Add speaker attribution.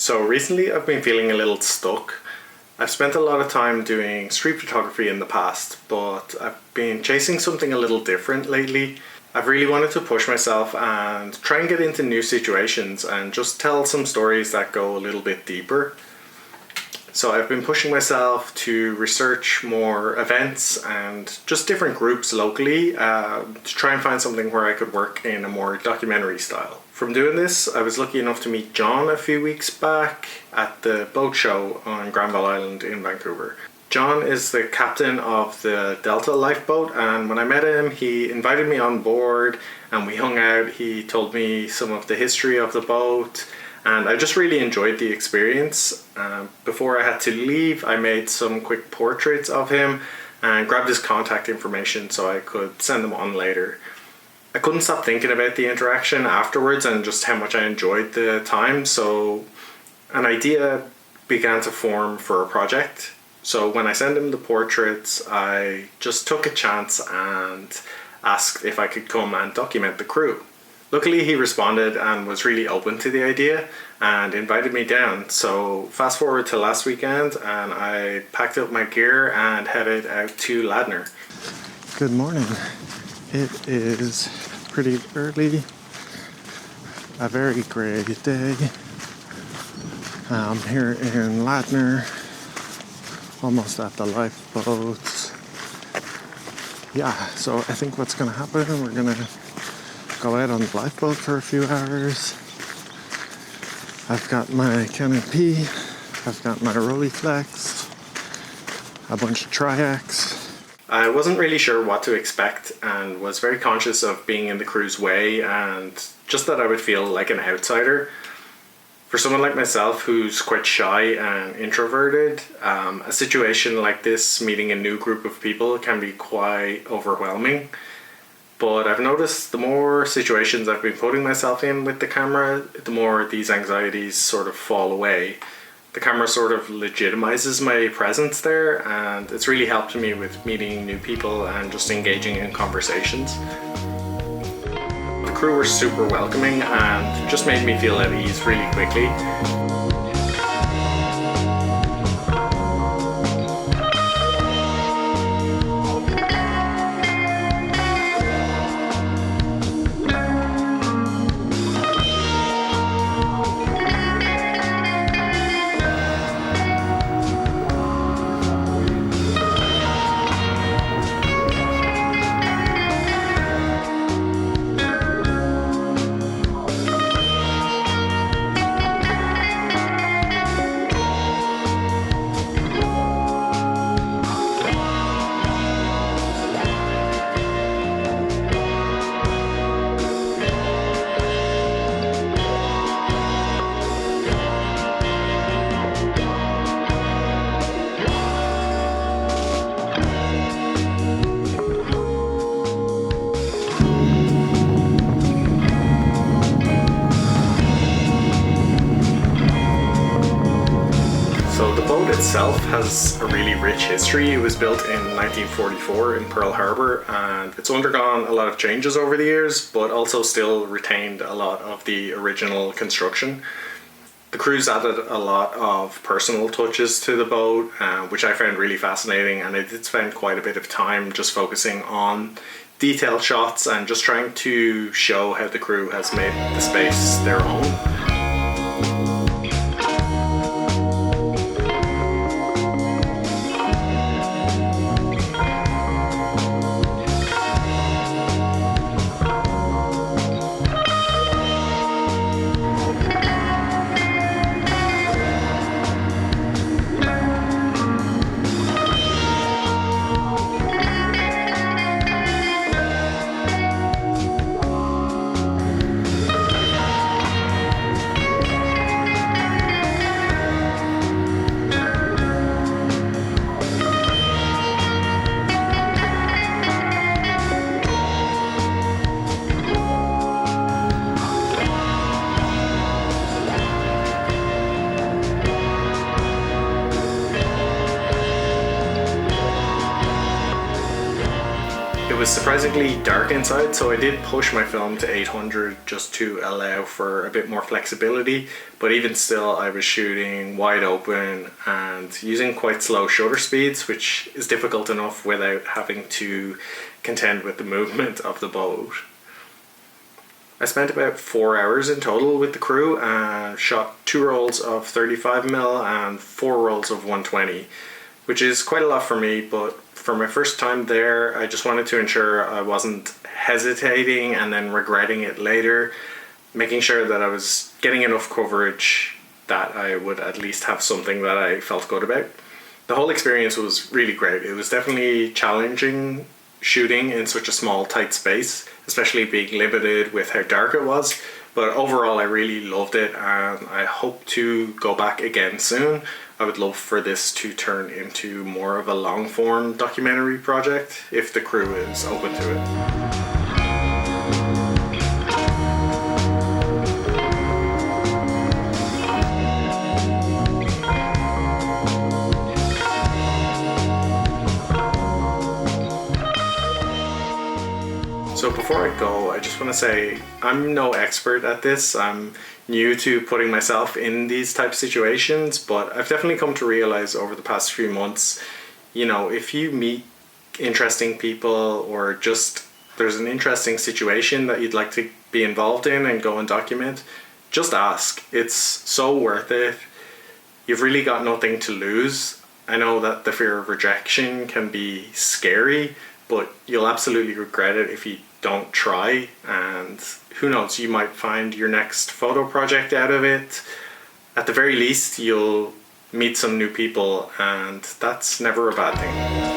Speaker 1: So recently I've been feeling a little stuck. I've spent a lot of time doing street photography in the past, but I've been chasing something a little different lately. I've really wanted to push myself and try and get into new situations and just tell some stories that go a little bit deeper. So I've been pushing myself to research more events and just different groups locally to try and find something where I could work in a more documentary style. From doing this, I was lucky enough to meet John a few weeks back at the boat show on Granville Island in Vancouver. John is the captain of the Delta Lifeboat, and when I met him, he invited me on board and we hung out. He told me some of the history of the boat, and I just really enjoyed the experience. Before I had to leave, I made some quick portraits of him and grabbed his contact information so I could send them on later. I couldn't stop thinking about the interaction afterwards and just how much I enjoyed the time, so an idea began to form for a project. So when I sent him the portraits, I just took a chance and asked if I could come and document the crew. Luckily, he responded and was really open to the idea and invited me down. So fast forward to last weekend and I packed up my gear and headed out to Ladner.
Speaker 2: Good morning. It is pretty early, a very grey day. I'm here in Ladner, almost at the lifeboats. Yeah, so I think what's going to happen, we're going to go out on the lifeboat for a few hours. I've got my Canon P, I've got my Rolleiflex, a bunch of triacs.
Speaker 1: I wasn't really sure what to expect and was very conscious of being in the crew's way and just that I would feel like an outsider. For someone like myself who's quite shy and introverted, a situation like this, meeting a new group of people, can be quite overwhelming. But I've noticed the more situations I've been putting myself in with the camera, the more these anxieties sort of fall away. The camera sort of legitimizes my presence there, and it's really helped me with meeting new people and just engaging in conversations. The crew were super welcoming and just made me feel at ease really quickly. So the boat itself has a really rich history. It was built in 1944 in Pearl Harbor, and it's undergone a lot of changes over the years, but also still retained a lot of the original construction. The crew's added a lot of personal touches to the boat, which I found really fascinating, and I did spend quite a bit of time just focusing on detailed shots and just trying to show how the crew has made the space their own. was surprisingly dark inside, so I did push my film to 800 just to allow for a bit more flexibility, but even still I was shooting wide open and using quite slow shutter speeds, which is difficult enough without having to contend with the movement of the boat. I spent about 4 hours in total with the crew and shot 2 rolls of 35mm and 4 rolls of 120, which is quite a lot for me, but for my first time there, I just wanted to ensure I wasn't hesitating and then regretting it later, making sure that I was getting enough coverage that I would at least have something that I felt good about. The whole experience was really great. It was definitely challenging shooting in such a small, tight space, especially being limited with how dark it was. But overall, I really loved it, and I hope to go back again soon. I would love for this to turn into more of a long-form documentary project if the crew is open to it. So before I go, I just want to say I'm no expert at this. I'm new to putting myself in these type of situations, but I've definitely come to realize over the past few months, if you meet interesting people or just there's an interesting situation that you'd like to be involved in and go and document, just ask. It's so worth it. You've really got nothing to lose. I know that the fear of rejection can be scary, but you'll absolutely regret it if you don't try, and who knows, you might find your next photo project out of it. At the very least, you'll meet some new people, and that's never a bad thing.